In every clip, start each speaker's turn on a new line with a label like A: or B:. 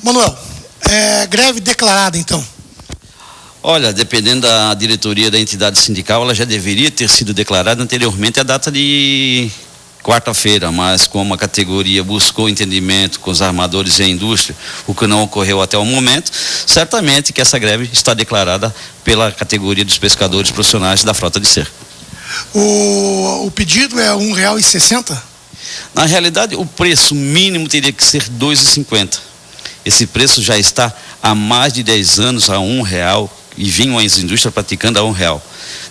A: Manuel, greve declarada então?
B: Olha, dependendo da diretoria da entidade sindical, ela já deveria ter sido declarada anteriormente à data de quarta-feira, mas como a categoria buscou entendimento com os armadores e a indústria, o que não ocorreu até o momento, certamente que essa greve está declarada pela categoria dos pescadores profissionais da frota de cerco.
A: O pedido é R$ 1,60?
B: Na realidade, o preço mínimo teria que ser R$ 2,50. Esse preço já está há mais de 10 anos a R$ 1,00 e vinham as indústrias praticando a R$ 1,00.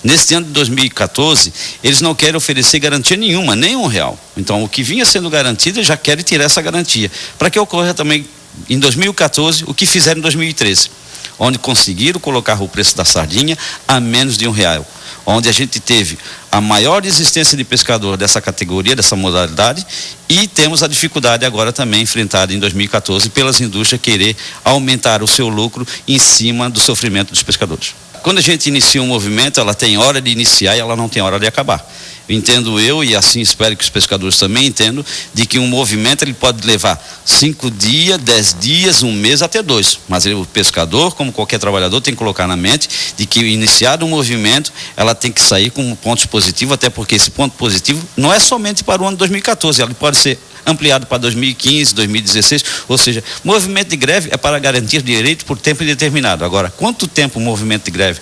B: Neste ano de 2014, eles não querem oferecer garantia nenhuma, nem R$ 1,00. Então, o que vinha sendo garantido, eles já querem tirar essa garantia. Para que ocorra também, em 2014, o que fizeram em 2013, onde conseguiram colocar o preço da sardinha a menos de R$ 1,00. Onde a gente teve a maior existência de pescador dessa categoria, dessa modalidade, e temos a dificuldade agora também enfrentada em 2014 pelas indústrias querer aumentar o seu lucro em cima do sofrimento dos pescadores. Quando a gente inicia um movimento, ela tem hora de iniciar e ela não tem hora de acabar. Entendo eu, e assim espero que os pescadores também entendam, de que um movimento ele pode levar 5 dias, 10 dias, 1 mês, até 2. Mas o pescador, como qualquer trabalhador, tem que colocar na mente de que iniciado um movimento, ela tem que sair com pontos positivos, até porque esse ponto positivo não é somente para o ano 2014, ele pode ser ampliado para 2015, 2016, ou seja, movimento de greve é para garantir direito por tempo indeterminado. Agora, quanto tempo o movimento de greve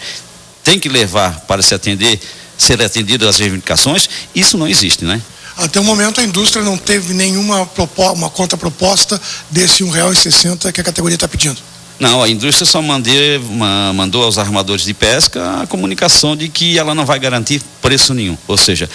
B: tem que levar para ser atendido às reivindicações, isso não existe, né?
A: Até o momento a indústria não teve nenhuma uma contraproposta desse R$ 1,60 que a categoria está pedindo.
B: Não, a indústria só mandou aos armadores de pesca a comunicação de que ela não vai garantir preço nenhum, ou seja,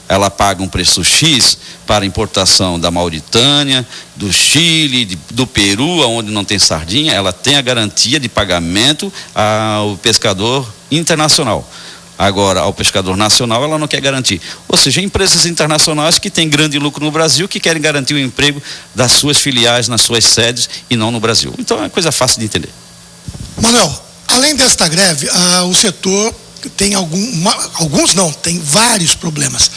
B: ela paga um preço X para importação da Mauritânia, do Chile, do Peru, onde não tem sardinha, ela tem a garantia de pagamento ao pescador internacional. Agora, ao pescador nacional, ela não quer garantir. Ou seja, empresas internacionais que têm grande lucro no Brasil, que querem garantir o emprego das suas filiais nas suas sedes e não no Brasil. Então, é coisa fácil de entender.
A: Manuel, além desta greve, o setor tem tem vários problemas.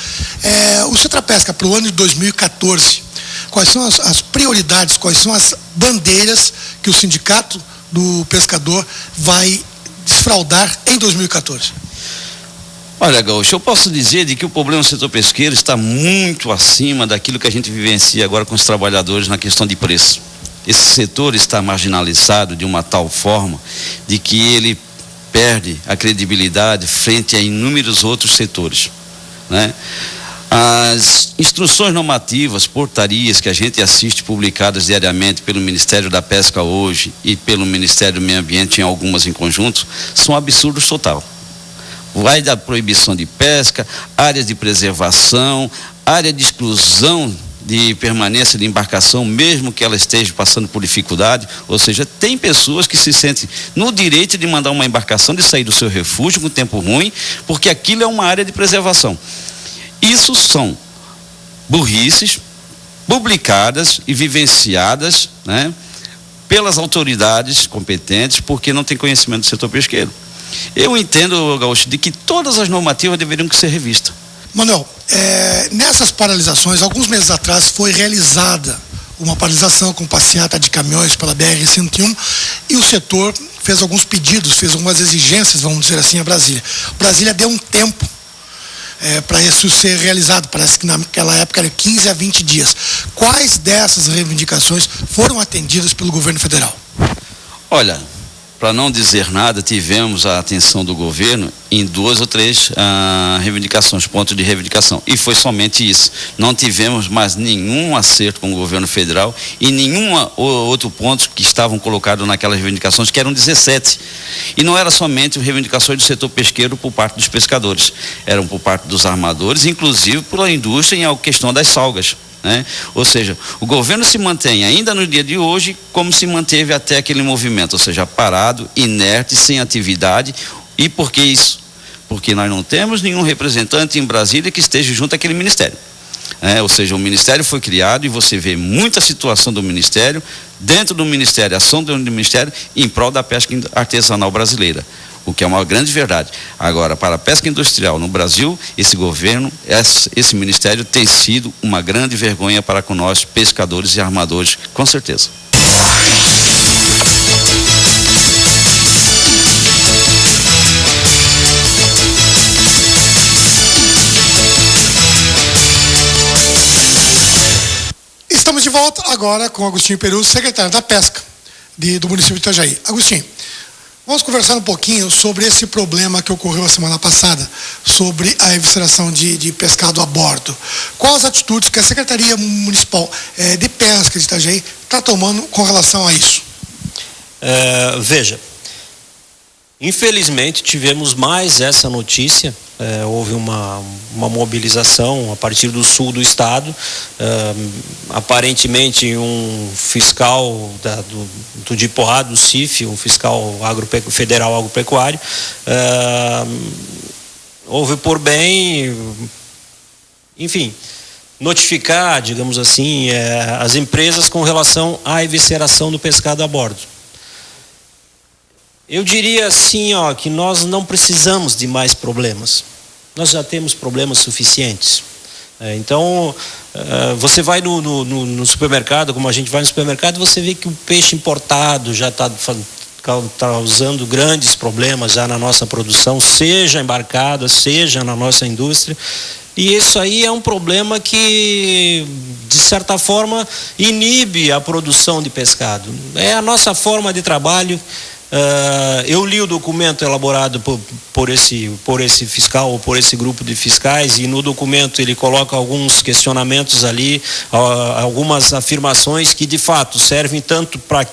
A: O Setrapesca, para o ano de 2014, quais são as prioridades, quais são as bandeiras que o sindicato do pescador vai desfraudar em 2014?
B: Olha, Gaúcho, eu posso dizer de que o problema do setor pesqueiro está muito acima daquilo que a gente vivencia agora com os trabalhadores na questão de preço. Esse setor está marginalizado de uma tal forma de que ele perde a credibilidade frente a inúmeros outros setores, né? As instruções normativas, portarias que a gente assiste publicadas diariamente pelo Ministério da Pesca hoje e pelo Ministério do Meio Ambiente, em algumas em conjunto, são absurdos total. Vai da proibição de pesca, áreas de preservação, área de exclusão de permanência de embarcação, mesmo que ela esteja passando por dificuldade, ou seja, tem pessoas que se sentem no direito de mandar uma embarcação, de sair do seu refúgio com tempo ruim, porque aquilo é uma área de preservação. Isso são burrices publicadas e vivenciadas, né, pelas autoridades competentes, porque não tem conhecimento do setor pesqueiro. Eu entendo, Gaúcho, de que todas as normativas deveriam ser revistas.
A: Manuel, nessas paralisações, alguns meses atrás foi realizada uma paralisação com passeata de caminhões pela BR-101 e o setor fez alguns pedidos, fez algumas exigências, vamos dizer assim, a Brasília. Brasília deu um tempo para isso ser realizado, parece que naquela época era 15 a 20 dias. Quais dessas reivindicações foram atendidas pelo governo federal?
B: Olha, para não dizer nada, tivemos a atenção do governo em 2 ou 3 reivindicações, pontos de reivindicação, e foi somente isso. Não tivemos mais nenhum acerto com o governo federal e nenhum outro ponto que estavam colocados naquelas reivindicações, que eram 17. E não era somente reivindicações do setor pesqueiro por parte dos pescadores, eram por parte dos armadores, inclusive pela indústria em a questão das salgas, né? Ou seja, o governo se mantém ainda no dia de hoje como se manteve até aquele movimento, ou seja, parado, inerte, sem atividade. E por que isso? Porque nós não temos nenhum representante em Brasília que esteja junto àquele ministério, ou seja, o ministério foi criado e você vê muita situação do ministério, dentro do ministério, ação do ministério em prol da pesca artesanal brasileira, o que é uma grande verdade. Agora, para a pesca industrial no Brasil, esse governo, esse ministério tem sido uma grande vergonha para com nós, pescadores e armadores, com certeza.
A: Estamos de volta agora com Agostinho Peru, secretário da Pesca do município de Itajaí. Agostinho, vamos conversar um pouquinho sobre esse problema que ocorreu a semana passada, sobre a evisceração de pescado a bordo. Quais as atitudes que a Secretaria Municipal de Pesca de Itajaí está tomando com relação a isso?
C: Veja, infelizmente tivemos mais essa notícia. Houve uma mobilização a partir do sul do estado, aparentemente um fiscal do Dipoá, do CIF, um fiscal federal agropecuário, houve por bem, enfim, notificar, digamos assim, as empresas com relação à evisceração do pescado a bordo. Eu diria assim, que nós não precisamos de mais problemas. Nós já temos problemas suficientes. Então, você vai no supermercado, como a gente vai no supermercado, você vê que o peixe importado já está causando grandes problemas já na nossa produção, seja embarcada, seja na nossa indústria. E isso aí é um problema que, de certa forma, inibe a produção de pescado. É a nossa forma de trabalho. Eu li o documento elaborado por esse fiscal ou por esse grupo de fiscais, e no documento ele coloca alguns questionamentos ali, algumas afirmações que de fato servem tanto para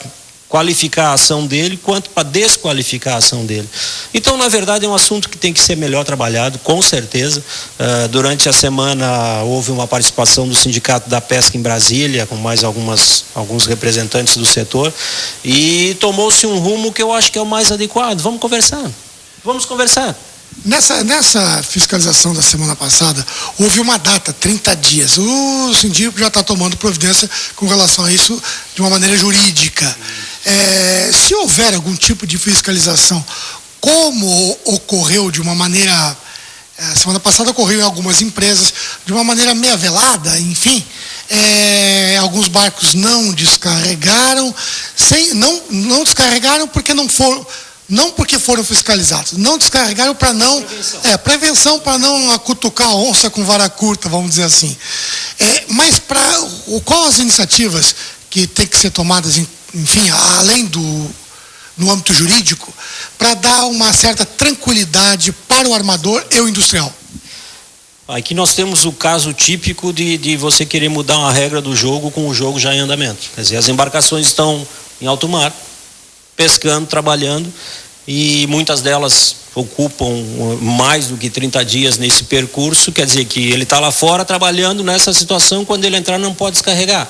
C: qualificar a ação dele quanto para desqualificar a ação dele. Então, na verdade, é um assunto que tem que ser melhor trabalhado, com certeza. Durante a semana houve uma participação do Sindicato da Pesca em Brasília, com mais alguns representantes do setor, e tomou-se um rumo que eu acho que é o mais adequado. Vamos conversar.
A: Nessa fiscalização da semana passada, houve uma data, 30 dias. O síndico já está tomando providência com relação a isso de uma maneira jurídica. Se houver algum tipo de fiscalização, como ocorreu de uma maneira... semana passada ocorreu em algumas empresas, de uma maneira meia velada, enfim, alguns barcos não descarregaram, não descarregaram porque não foram... Não porque foram fiscalizados, não descarregaram para não... Prevenção para não acutucar a onça com vara curta, vamos dizer assim. Mas quais as iniciativas que têm que ser tomadas, enfim, além no âmbito jurídico, para dar uma certa tranquilidade para o armador e o industrial?
C: Aqui nós temos o caso típico de você querer mudar uma regra do jogo com o jogo já em andamento. Quer dizer, as embarcações estão em alto mar, pescando, trabalhando, e muitas delas ocupam mais do que 30 dias nesse percurso. Quer dizer que ele está lá fora trabalhando nessa situação, quando ele entrar não pode descarregar.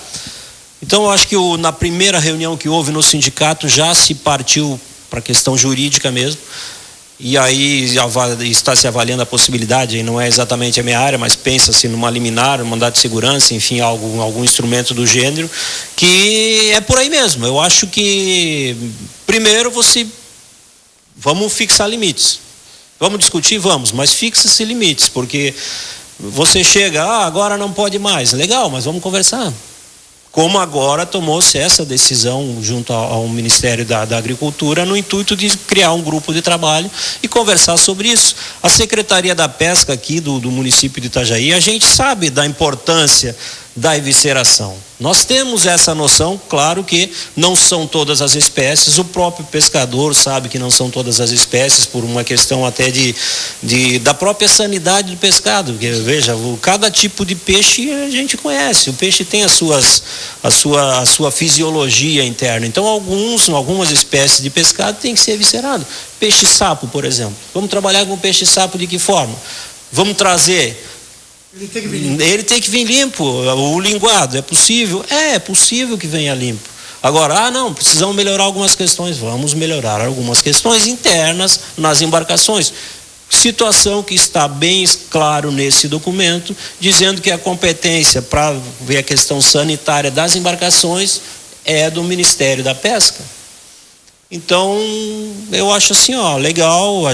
C: Então eu acho que na primeira reunião que houve no sindicato já se partiu para a questão jurídica mesmo, e aí está se avaliando a possibilidade, e não é exatamente a minha área, mas pensa-se numa liminar, um mandato de segurança, enfim, algum instrumento do gênero, que é por aí mesmo. Eu acho que primeiro vamos fixar limites. Vamos discutir? Vamos, mas fixa-se limites, porque você chega, agora não pode mais. Legal, mas vamos conversar. Como agora tomou-se essa decisão junto ao Ministério da Agricultura, no intuito de criar um grupo de trabalho e conversar sobre isso. A Secretaria da Pesca aqui do município de Itajaí, a gente sabe da importância da evisceração. Nós temos essa noção, claro que não são todas as espécies, o próprio pescador sabe que não são todas as espécies, por uma questão até da própria sanidade do pescado. Porque, veja, cada tipo de peixe a gente conhece, o peixe tem a sua fisiologia interna. Então algumas espécies de pescado têm que ser eviscerado. Peixe-sapo, por exemplo. Vamos trabalhar com peixe-sapo de que forma? Vamos trazer... Ele tem que vir limpo. O linguado, é possível? É possível que venha limpo. Agora, não, precisamos melhorar algumas questões. Vamos melhorar algumas questões internas nas embarcações. Situação que está bem claro nesse documento, dizendo que a competência para ver a questão sanitária das embarcações é do Ministério da Pesca. Então, eu acho assim, legal,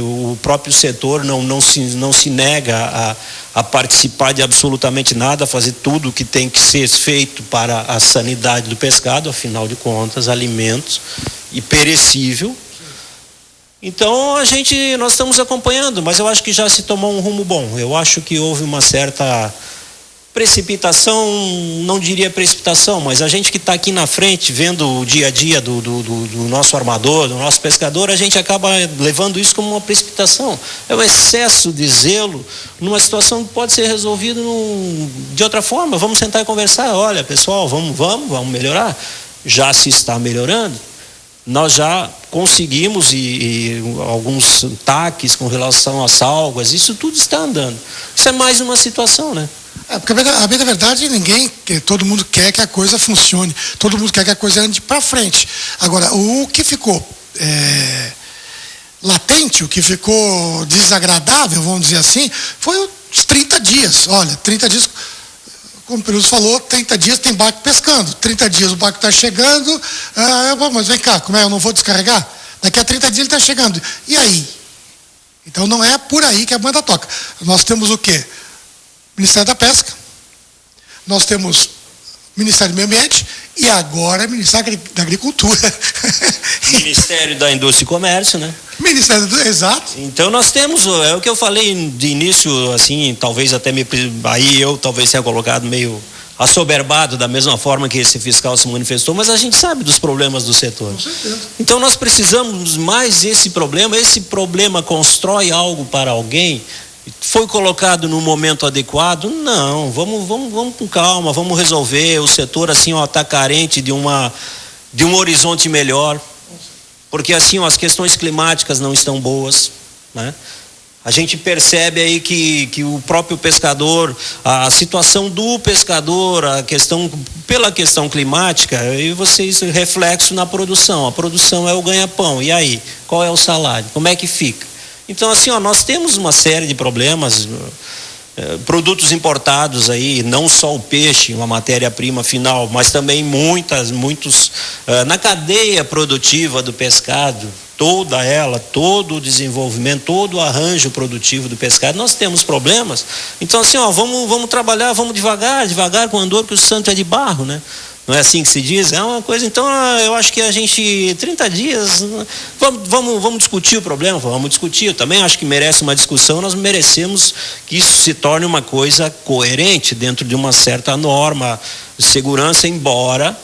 C: o próprio setor não se nega a participar de absolutamente nada, a fazer tudo o que tem que ser feito para a sanidade do pescado, afinal de contas, alimentos e perecível. Então, nós estamos acompanhando, mas eu acho que já se tomou um rumo bom. Eu acho que houve uma certa Precipitação, não diria precipitação, mas a gente que está aqui na frente, vendo o dia a dia do nosso armador, do nosso pescador, a gente acaba levando isso como uma precipitação. É um excesso de zelo numa situação que pode ser resolvida de outra forma. Vamos sentar e conversar. Olha, pessoal, vamos melhorar. Já se está melhorando. Nós já conseguimos e alguns taques com relação às algas, isso tudo está andando. Isso é mais uma situação, né?
A: Porque a bem da verdade, todo mundo quer que a coisa funcione, todo mundo quer que a coisa ande para frente. Agora, o que ficou latente, o que ficou desagradável, vamos dizer assim, foi os 30 dias. Olha, 30 dias, como o Peluso falou, 30 dias tem barco pescando, 30 dias o barco está chegando, mas vem cá, como é, eu não vou descarregar? Daqui a 30 dias ele está chegando. E aí? Então não é por aí que a banda toca. Nós temos o quê? Ministério da Pesca, nós temos Ministério do Meio Ambiente e agora Ministério da Agricultura.
C: Ministério da Indústria e Comércio, né?
A: Ministério do... Exato.
C: Então nós temos, é o que eu falei de início, assim, talvez até aí eu talvez tenha colocado meio assoberbado da mesma forma que esse fiscal se manifestou, mas a gente sabe dos problemas do setor.
A: Com certeza.
C: Então nós precisamos mais esse problema constrói algo para alguém. Foi colocado no momento adequado? Não, vamos com calma, vamos resolver. O setor assim está carente de um horizonte melhor, porque assim as questões climáticas não estão boas, né? A gente percebe aí que o próprio pescador, a situação do pescador, pela questão climática, e vocês reflexo na produção. A produção é o ganha-pão. E aí, qual é o salário? Como é que fica? Então, assim, nós temos uma série de problemas, produtos importados aí, não só o peixe, uma matéria-prima final, mas também muitos, na cadeia produtiva do pescado, todo o desenvolvimento, todo o arranjo produtivo do pescado, nós temos problemas. Então, assim, vamos trabalhar, vamos devagar com andor, que o santo é de barro, né? Não é assim que se diz? É uma coisa, então eu acho que a gente, 30 dias, vamos discutir o problema, vamos discutir. Eu também acho que merece uma discussão, nós merecemos que isso se torne uma coisa coerente dentro de uma certa norma de segurança, embora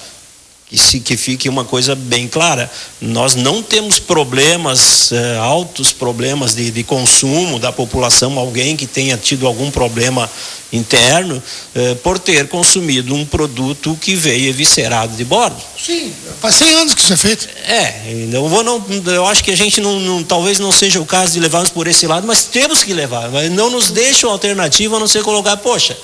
C: que fique uma coisa bem clara. Nós não temos problemas, altos problemas de consumo da população, alguém que tenha tido algum problema interno por ter consumido um produto que veio eviscerado de bordo.
A: Sim, faz 100 anos que isso é feito.
C: Eu acho que a gente talvez não seja o caso de levarmos por esse lado, mas temos que levar. Não nos deixa uma alternativa a não ser colocar, poxa,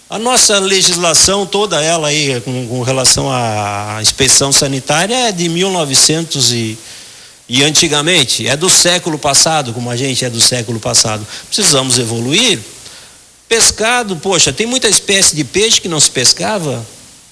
C: a nossa legislação toda ela aí com relação à inspeção sanitária é de 1900 e antigamente, é do século passado, como a gente é do século passado. Precisamos evoluir. Pescado, poxa, tem muita espécie de peixe que não se pescava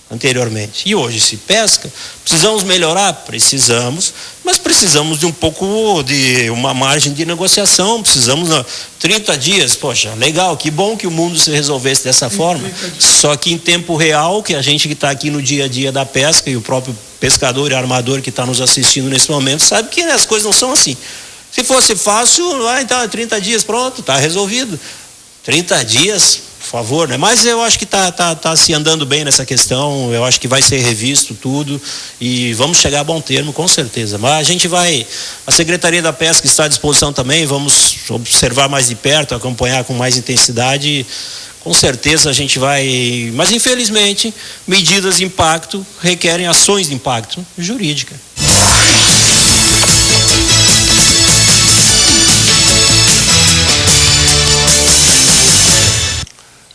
C: anteriormente e hoje se pesca. Precisamos melhorar? Precisamos, mas precisamos de um pouco de uma margem de negociação. Precisamos 30 dias, poxa, legal, que bom que o mundo se resolvesse dessa forma, só que em tempo real, que a gente que está aqui no dia a dia da pesca e o próprio pescador e armador que está nos assistindo nesse momento sabe que as coisas não são assim. Se fosse fácil, então 30 dias, pronto, está resolvido. 30 dias, por favor, né? Mas eu acho que tá se andando bem nessa questão, eu acho que vai ser revisto tudo e vamos chegar a bom termo, com certeza. Mas a Secretaria da Pesca está à disposição também, vamos observar mais de perto, acompanhar com mais intensidade, com certeza a gente vai, mas infelizmente, medidas de impacto requerem ações de impacto jurídica.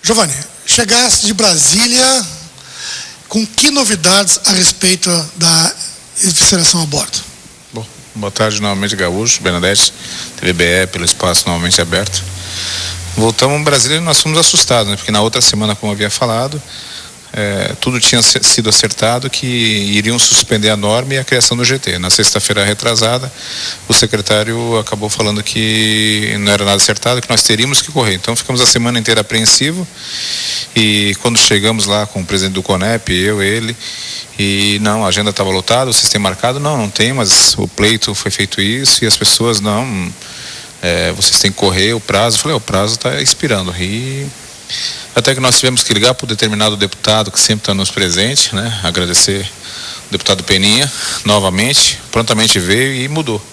A: Giovanni, chegaste de Brasília com que novidades a respeito da evisceração a bordo?
D: Bom, boa tarde novamente, Gaúcho, Bernadette, TVBE, pelo espaço novamente aberto. Voltamos a Brasília e nós fomos assustados, né? Porque na outra semana, como eu havia falado, tudo tinha sido acertado que iriam suspender a norma e a criação do GT. Na sexta-feira retrasada, o secretário acabou falando que não era nada acertado, que nós teríamos que correr. Então ficamos a semana inteira apreensivo e quando chegamos lá com o presidente do CONEP, ele, e não, a agenda estava lotada, vocês têm marcado? Não tem, mas o pleito foi feito isso e as pessoas, vocês têm que correr, o prazo. Eu falei, o prazo está expirando. E Até que nós tivemos que ligar para o determinado deputado que sempre está nos presente, né? Agradecer o deputado Peninha, novamente, prontamente veio e mudou.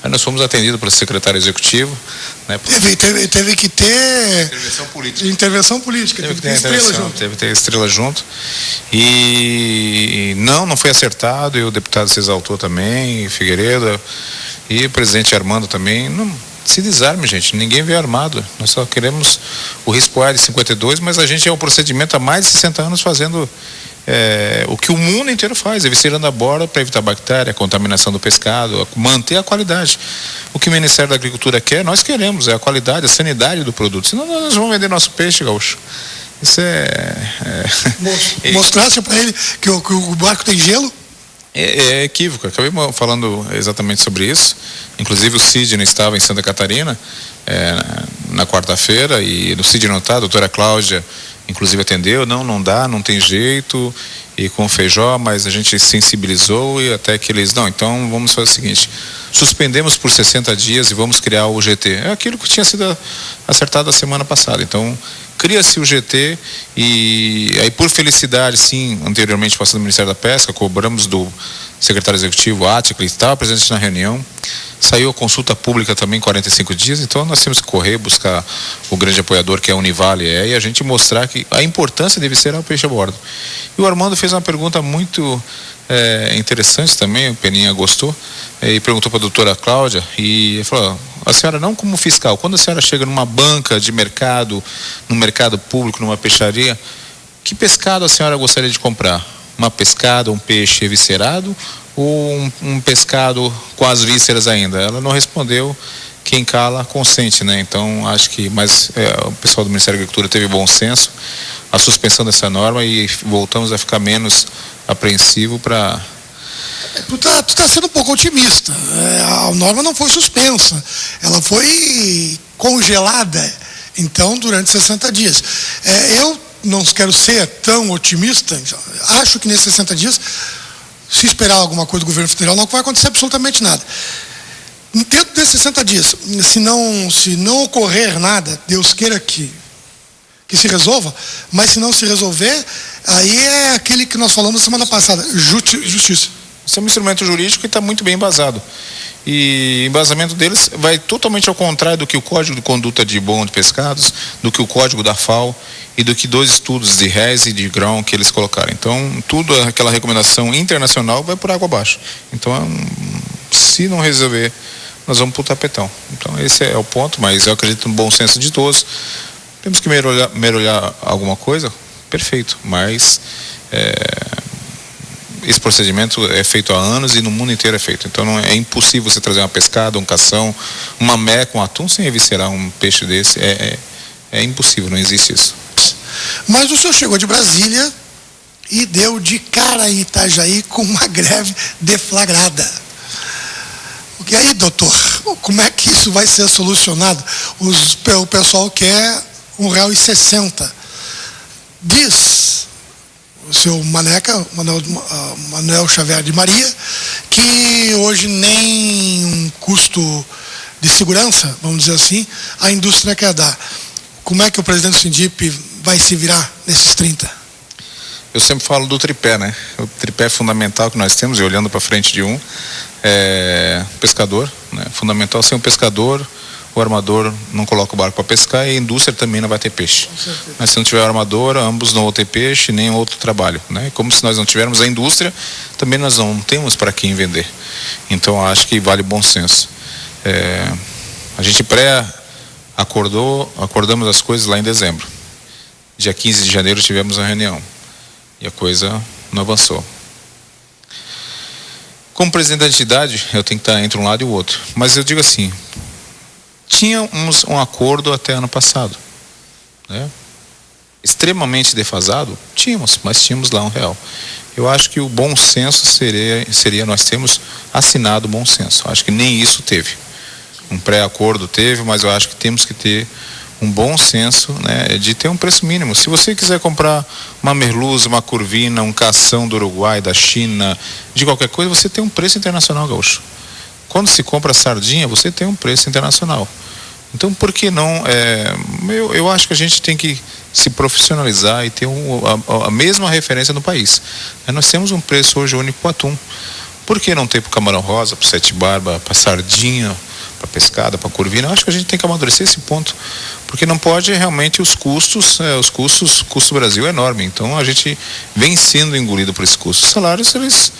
D: Aí nós fomos atendidos pelo secretário executivo, né?
A: Teve que ter
D: intervenção política. Teve que ter estrela junto. E não foi acertado, e o deputado se exaltou também, Figueiredo, e o presidente Armando também. Não se desarme, gente, ninguém veio armado. Nós só queremos o risco de 52, mas a gente é um procedimento há mais de 60 anos fazendo o que o mundo inteiro faz, eviscerando a borda para evitar bactéria, a contaminação do pescado, manter a qualidade. O que o Ministério da Agricultura quer, nós queremos, é a qualidade, a sanidade do produto. Senão nós vamos vender nosso peixe, gaúcho. Isso
A: Mostrasse para ele que o barco tem gelo?
D: É equívoco. Acabei falando exatamente sobre isso. Inclusive o Sidney estava em Santa Catarina na quarta-feira, e no Sidney não está, a doutora Cláudia inclusive atendeu, não dá, não tem jeito, e com o Feijó, mas a gente sensibilizou, e até que eles, então vamos fazer o seguinte, suspendemos por 60 dias e vamos criar o GT. É aquilo que tinha sido acertado a semana passada. Então cria-se o GT, e aí, por felicidade, sim, anteriormente passando do Ministério da Pesca, cobramos do secretário executivo Ática, que estava presente na reunião. Saiu a consulta pública também 45 dias, então nós temos que correr, buscar o grande apoiador que é a Univale, e a gente mostrar que a importância deve ser o peixe a bordo. E o Armando fez uma pergunta muito interessante também, o Peninha gostou, e perguntou para a doutora Cláudia, e falou: a senhora, não como fiscal, quando a senhora chega numa banca de mercado, no mercado público, numa peixaria, que pescado a senhora gostaria de comprar? Uma pescada, um peixe eviscerado, ou um pescado com as vísceras ainda? Ela não respondeu. Quem cala consente, né? Então acho que o pessoal do Ministério da Agricultura teve bom senso, a suspensão dessa norma, e voltamos a ficar menos apreensivo para...
A: Tu tá sendo um pouco otimista. A norma não foi suspensa, ela foi congelada, então, durante 60 dias. Eu não quero ser tão otimista, acho que nesses 60 dias, se esperar alguma coisa do governo federal, não vai acontecer absolutamente nada. Dentro desses 60 dias, se não ocorrer nada, Deus queira que se resolva, mas se não se resolver, aí é aquele que nós falamos semana passada, justiça.
D: Isso é um instrumento jurídico que está muito bem embasado. E o embasamento deles vai totalmente ao contrário do que o Código de Conduta de Bom de Pescados, do que o Código da FAO e do que 2 estudos de RES e de GRAUM que eles colocaram. Então, tudo aquela recomendação internacional vai por água abaixo. Então, se não resolver, nós vamos para o tapetão. Então, esse é o ponto, mas eu acredito no bom senso de todos. Temos que melhorar alguma coisa? Perfeito, mas esse procedimento é feito há anos e no mundo inteiro é feito. Então é impossível você trazer uma pescada, um cação, uma meca, um atum sem eviscerar um peixe desse. É impossível, não existe isso.
A: Mas o senhor chegou de Brasília e deu de cara em Itajaí com uma greve deflagrada. E aí, doutor, como é que isso vai ser solucionado? O pessoal quer R$1,60. Diz o seu Manuel Xavier de Maria, que hoje nem um custo de segurança, vamos dizer assim, a indústria quer dar. Como é que o presidente do Sindip vai se virar nesses 30?
D: Eu sempre falo do tripé, né? O tripé fundamental que nós temos, e olhando para frente de pescador, né? Fundamental ser um pescador. O armador não coloca o barco para pescar, e a indústria também não vai ter peixe. Mas se não tiver armador, ambos não vão ter peixe, nem outro trabalho, né? Como se nós não tivermos a indústria, também nós não temos para quem vender. Então acho que vale bom senso. A gente acordamos as coisas lá em dezembro. Dia 15 de janeiro tivemos a reunião e a coisa não avançou. Como presidente da entidade, eu tenho que estar entre um lado e o outro. Mas eu digo assim, tínhamos um acordo até ano passado, né? Extremamente defasado? Tínhamos, mas tínhamos lá R$1. Eu acho que o bom senso seria nós temos assinado o bom senso. Eu acho que nem isso teve. Um pré-acordo teve, mas eu acho que temos que ter um bom senso, né, de ter um preço mínimo. Se você quiser comprar uma merluza, uma curvina, um cação do Uruguai, da China, de qualquer coisa, você tem um preço internacional, gaúcho. Quando se compra sardinha, você tem um preço internacional. Então, por que não? Eu acho que a gente tem que se profissionalizar e ter a mesma referência no país. Nós temos um preço hoje único para o atum. Por que não ter para o camarão rosa, para o sete barba, para a sardinha, para a pescada, para a corvina? Eu acho que a gente tem que amadurecer esse ponto, porque não pode realmente o custo do Brasil é enorme, então a gente vem sendo engolido por esse custo. Os salários, eles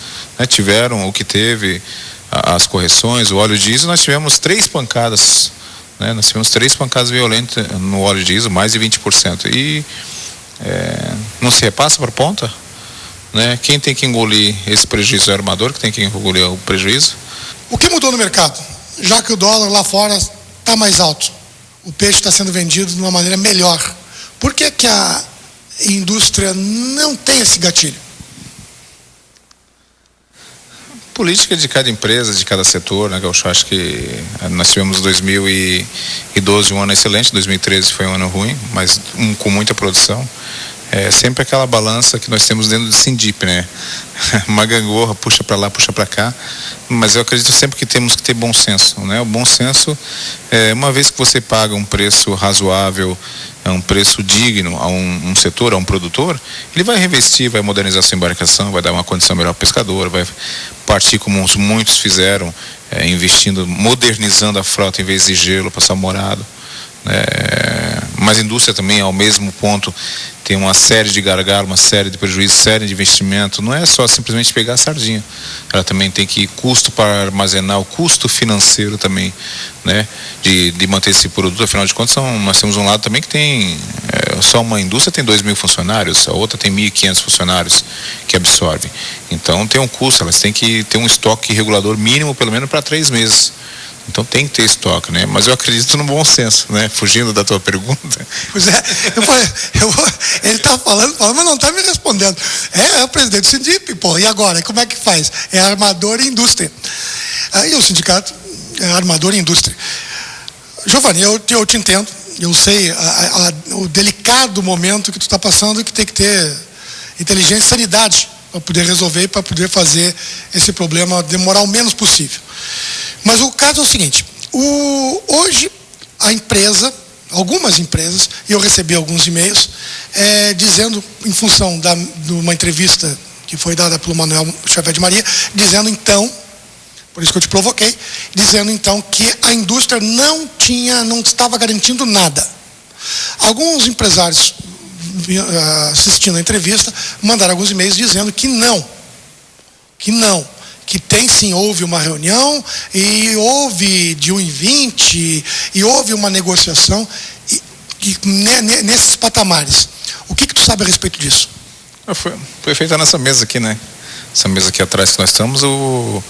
D: tiveram o que teve, as correções, o óleo diesel, nós tivemos 3 pancadas, nós tivemos 3 pancadas violentas no óleo diesel, mais de 20%, e não se repassa para a ponta? Quem tem que engolir esse prejuízo é o armador, que tem que engolir o prejuízo.
A: O que mudou no mercado? Já que o dólar lá fora está mais alto, o peixe está sendo vendido de uma maneira melhor. Por que a indústria não tem esse gatilho?
D: Política de cada empresa, de cada setor, né, Gaúcho? Acho que nós tivemos 2012 um ano excelente, 2013 foi um ano ruim, mas com muita produção. É sempre aquela balança que nós temos dentro do Sindip, né? Uma gangorra, puxa para lá, puxa para cá. Mas eu acredito sempre que temos que ter bom senso, né? O bom senso, uma vez que você paga um preço razoável, um preço digno a um setor, a um produtor, ele vai revestir, vai modernizar sua embarcação, vai dar uma condição melhor ao pescador, vai partir como muitos fizeram, investindo, modernizando a frota em vez de gelo para salmourado. Mas a indústria também, ao mesmo ponto, tem uma série de gargalos, uma série de prejuízos, série de investimento. Não é só simplesmente pegar a sardinha. Ela também tem que custo para armazenar, o custo financeiro também, né? De manter esse produto. Afinal de contas, nós temos um lado também que tem, só uma indústria tem 2.000 funcionários, a outra tem 1.500 funcionários que absorvem. Então tem um custo, elas têm que ter um estoque regulador mínimo, pelo menos para 3 meses. Então tem que ter estoque, né? Mas eu acredito no bom senso, né? Fugindo da tua pergunta.
A: Pois é, ele está falando, mas não está me respondendo. É o presidente do Sindip, pô, e agora? Como é que faz? É armador e indústria. Aí o sindicato é armador e indústria. Giovanni, eu te entendo, eu sei o delicado momento que tu está passando, que tem que ter inteligência e sanidade para poder resolver e para poder fazer esse problema demorar o menos possível. Mas o caso é o seguinte, hoje a empresa, algumas empresas, e eu recebi alguns e-mails, dizendo, em função de uma entrevista que foi dada pelo Manuel Xavier de Maria, dizendo então, por isso que eu te provoquei, dizendo então que a indústria não estava garantindo nada. Alguns empresários assistindo a entrevista mandaram alguns e-mails dizendo que não, que tem sim, houve uma reunião e houve de 1 em 20 e houve uma negociação nesses patamares. O que tu sabe a respeito disso?
D: Foi feita nessa mesa aqui, né? Essa mesa aqui atrás que nós estamos, o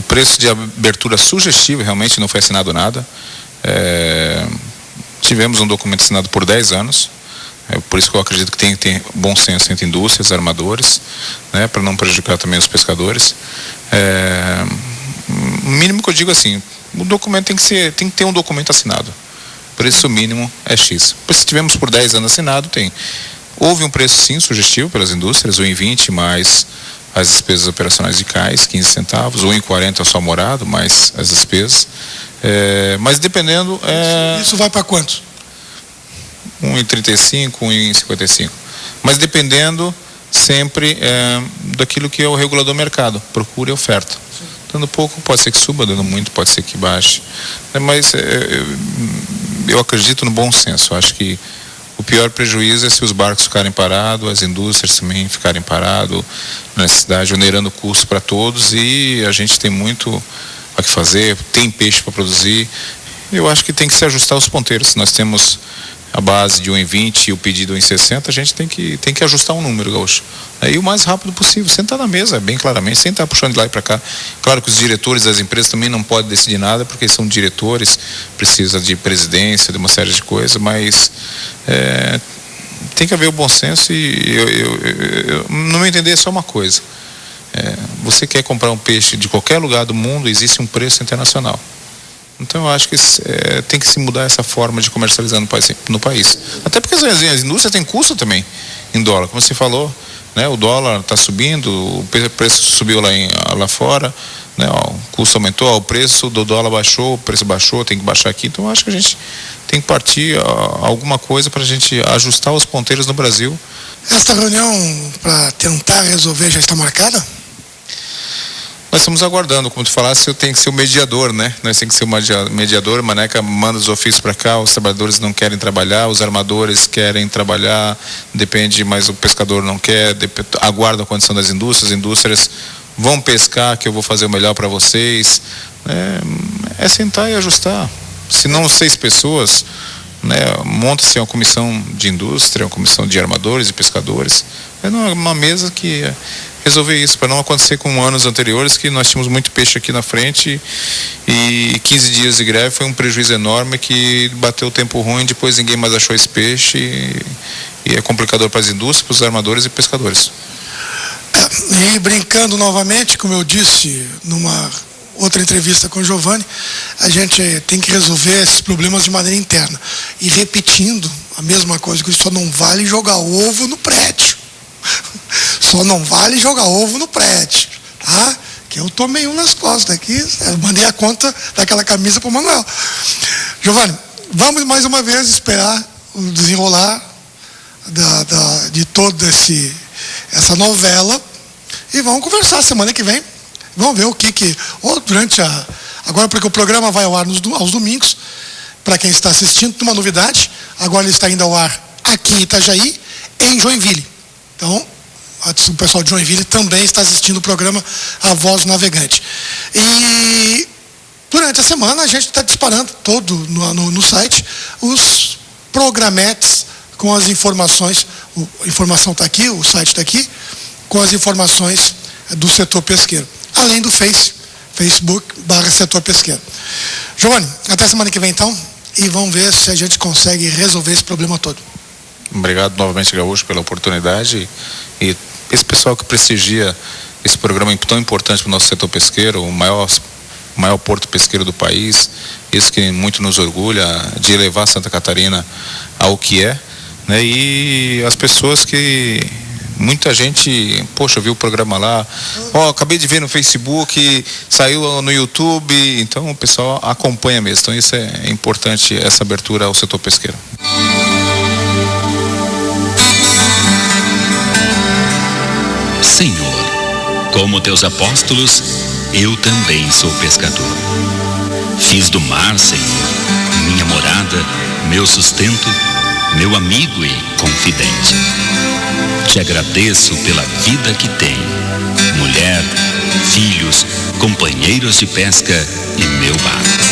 D: preço de abertura sugestivo, realmente não foi assinado nada. Tivemos um documento assinado por 10 anos. Por isso que eu acredito que tem que ter bom senso entre indústrias, armadores, né, para não prejudicar também os pescadores. O mínimo que eu digo assim, o documento tem que ter um documento assinado. O preço mínimo é X. Se tivemos por 10 anos assinado, houve um preço sim sugestivo pelas indústrias, 1,20 mais as despesas operacionais de cais, 15 centavos, 1,40 só morado, mais as despesas. Mas dependendo...
A: Isso vai para quanto?
D: 1,35, 1,55. Mas dependendo sempre daquilo que é o regulador mercado, procura e oferta. Dando pouco, pode ser que suba, dando muito, pode ser que baixe. Mas eu acredito no bom senso. Acho que o pior prejuízo é se os barcos ficarem parados, as indústrias também ficarem paradas na cidade, onerando o custo para todos, e a gente tem muito a que fazer, tem peixe para produzir. Eu acho que tem que se ajustar os ponteiros. Se nós temos a base de 1,20 e o pedido 1,60, a gente tem que ajustar um número, Gaúcho. Aí o mais rápido possível, sentar na mesa, bem claramente, sem estar puxando de lá e para cá. Claro que os diretores das empresas também não podem decidir nada, porque são diretores, precisa de presidência, de uma série de coisas, mas tem que haver o bom senso e eu no meu entender é só uma coisa. Você quer comprar um peixe de qualquer lugar do mundo, existe um preço internacional. Então eu acho que tem que se mudar essa forma de comercializar no país. Até porque as indústrias têm custo também em dólar, como você falou, né? O dólar está subindo, o preço subiu lá fora, né? Ó, o custo aumentou, ó, o preço do dólar baixou, o preço baixou, tem que baixar aqui. Então, eu acho que a gente tem que partir alguma coisa para a gente ajustar os ponteiros no Brasil.
A: Esta reunião para tentar resolver já está marcada?
D: Nós estamos aguardando, como tu falaste, eu tenho que ser o mediador, né? Nós temos que ser o mediador. Maneca manda os ofícios para cá, os trabalhadores não querem trabalhar, os armadores querem trabalhar, depende, mas o pescador não quer, aguarda a condição das indústrias, as indústrias vão pescar, que eu vou fazer o melhor para vocês. É sentar e ajustar. Se não 6 pessoas, né, monta-se uma comissão de indústria, uma comissão de armadores e pescadores. É uma mesa que resolver isso, para não acontecer com anos anteriores, que nós tínhamos muito peixe aqui na frente e 15 dias de greve foi um prejuízo enorme, que bateu o tempo ruim, depois ninguém mais achou esse peixe e é complicador para as indústrias, para os armadores e pescadores.
A: E brincando novamente, como eu disse numa outra entrevista com o Giovanni, a gente tem que resolver esses problemas de maneira interna. E repetindo a mesma coisa, que só não vale jogar ovo no prédio. Só não vale jogar ovo no prédio, tá? Que eu tomei um nas costas aqui, eu mandei a conta daquela camisa para o Manuel. Giovanni, vamos mais uma vez esperar o desenrolar de toda essa novela e vamos conversar semana que vem. Vamos ver o que ou durante agora, porque o programa vai ao ar aos domingos, para quem está assistindo, uma novidade, agora ele está indo ao ar aqui em Itajaí, em Joinville. Então, o pessoal de Joinville também está assistindo o programa A Voz do Navegante. E durante a semana a gente está disparando todo no site os programetes com as informações. A informação está aqui, o site está aqui, com as informações do setor pesqueiro. Além do Facebook/setor pesqueiro. Giovanni, até semana que vem então, e vamos ver se a gente consegue resolver esse problema todo.
D: Obrigado novamente, Gaúcho, pela oportunidade e esse pessoal que prestigia esse programa tão importante para o nosso setor pesqueiro, o maior porto pesqueiro do país, isso que muito nos orgulha de elevar Santa Catarina ao que é, né? E as pessoas que muita gente, poxa, viu o programa lá, acabei de ver no Facebook, saiu no YouTube, então o pessoal acompanha mesmo. Então isso é importante, essa abertura ao setor pesqueiro.
E: Senhor, como teus apóstolos, eu também sou pescador. Fiz do mar, Senhor, minha morada, meu sustento, meu amigo e confidente. Te agradeço pela vida que tenho, mulher, filhos, companheiros de pesca e meu barco.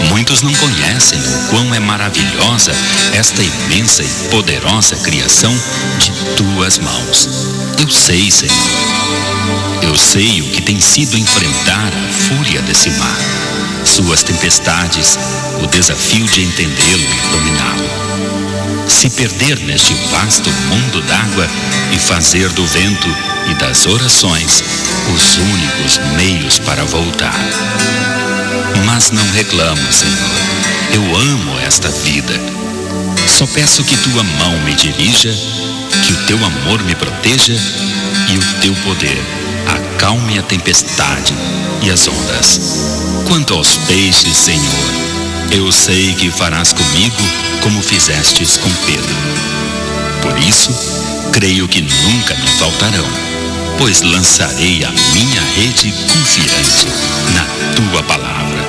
E: Muitos não conhecem o quão é maravilhosa esta imensa e poderosa criação de tuas mãos. Eu sei, Senhor. Eu sei o que tem sido enfrentar a fúria desse mar, suas tempestades, o desafio de entendê-lo e dominá-lo. Se perder neste vasto mundo d'água e fazer do vento e das orações os únicos meios para voltar. Mas não reclamo, Senhor. Eu amo esta vida. Só peço que tua mão me dirija, que o teu amor me proteja e o teu poder acalme a tempestade e as ondas. Quanto aos peixes, Senhor, eu sei que farás comigo como fizestes com Pedro. Por isso, creio que nunca me faltarão, pois lançarei a minha rede confiante na tua palavra.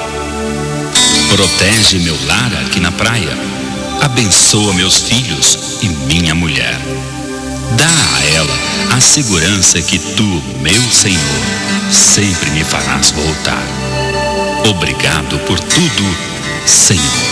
E: Protege meu lar aqui na praia, abençoa meus filhos e minha mulher. Dá a ela a segurança que tu, meu Senhor, sempre me farás voltar. Obrigado por tudo, Senhor.